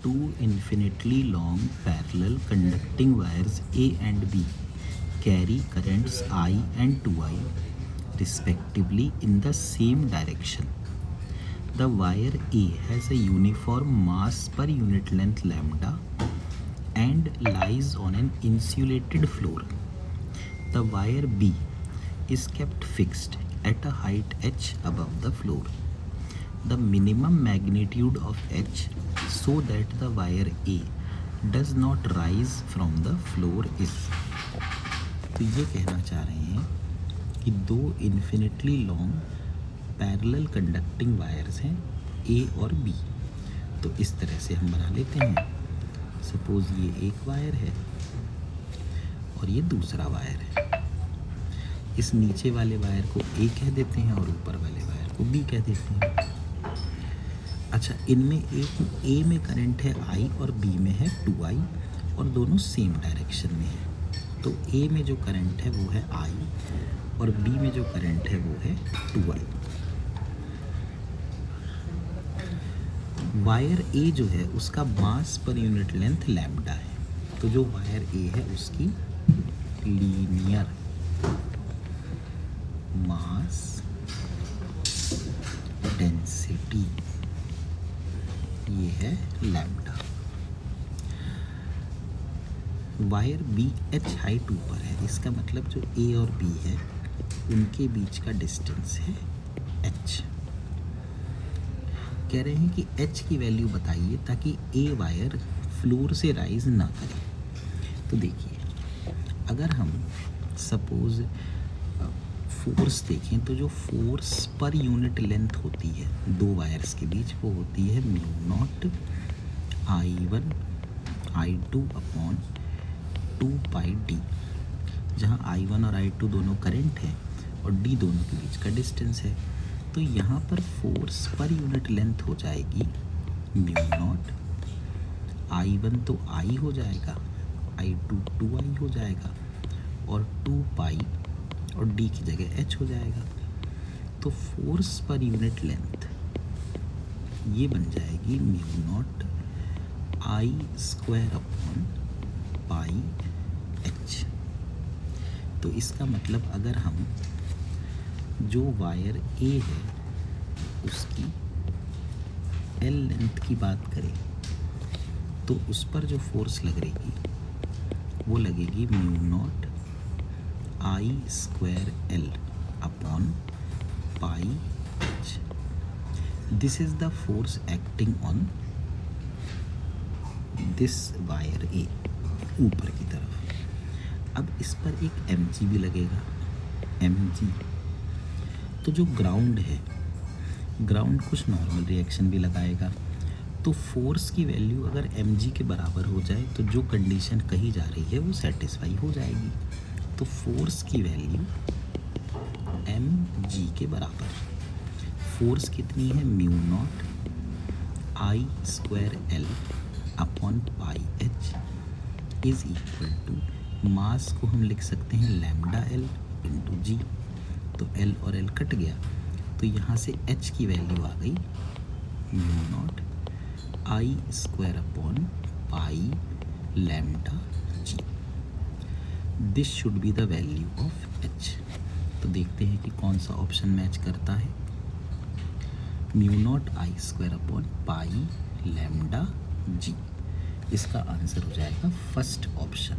Two infinitely long parallel conducting wires A and B carry currents I and 2I respectively in the same direction. The wire A has a uniform mass per unit length lambda and lies on an insulated floor. The wire B is kept fixed at a height h above the floor. The minimum magnitude of h so that the wire A does not rise from the floor is. तो ये कहना चाह रहे हैं कि दो infinitely long parallel conducting wires हैं ए और बी. तो इस तरह से हम बना लेते हैं. सपोज ये एक वायर है और ये दूसरा वायर है. इस नीचे वाले वायर को ए कह देते हैं और ऊपर वाले वायर को बी कह देते हैं. अच्छा, इनमें एक ए में करंट है आई और बी में है 2i और दोनों सेम डायरेक्शन में है. तो ए में जो करंट है वो है आई और बी में जो करंट है वो है 2i. वायर ए जो है उसका मास पर यूनिट लेंथ लैम्डा है. तो जो वायर ए है उसकी लीनियर मास डेंसिटी ये है lambda. Wire B H height ऊपर है. इसका मतलब जो ए और बी है उनके बीच का डिस्टेंस है एच. कह रहे हैं कि एच की वैल्यू बताइए ताकि ए वायर फ्लोर से राइज ना करे. तो देखिए, अगर हम सपोज फोर्स देखें तो जो फोर्स पर यूनिट लेंथ होती है दो वायर्स के बीच वो होती है mu not I1 I2 upon 2πd, जहाँ I1 और I2 दोनों करंट है और d दोनों के बीच का डिस्टेंस है. तो यहाँ पर फोर्स पर यूनिट लेंथ हो जाएगी म्यू नॉट. I1 तो I हो जाएगा, I2 2i हो जाएगा और 2π और d की जगह h हो जाएगा. तो फोर्स पर यूनिट लेंथ ये बन जाएगी mu naught I square upon pi h. तो इसका मतलब अगर हम जो वायर A है उसकी L लेंथ की बात करें तो उस पर जो फोर्स लगेगी वो लगेगी mu naught I square L upon pi h. This is the force acting on this wire A ऊपर की तरफ. अब इस पर एक mg भी लगेगा. mg तो जो ग्राउंड है, ग्राउंड कुछ नॉर्मल रिएक्शन भी लगाएगा. तो फोर्स की वैल्यू अगर mg के बराबर हो जाए तो जो कंडीशन कही जा रही है वो सेटिस्फाई हो जाएगी. तो फोर्स की वैल्यू mg के बराबर. फोर्स कितनी है? Mu not I square L upon pi h is equal to mass को हम लिख सकते हैं लैम्डा L इंटू जी. तो L और L कट गया तो यहाँ से h की वैल्यू आ गई mu not I square upon pi lambda G. This should be the value of h. तो देखते हैं कि कौन सा ऑप्शन मैच करता है. Mu not I square upon pi lambda g. इसका आंसर हो जाएगा फर्स्ट ऑप्शन.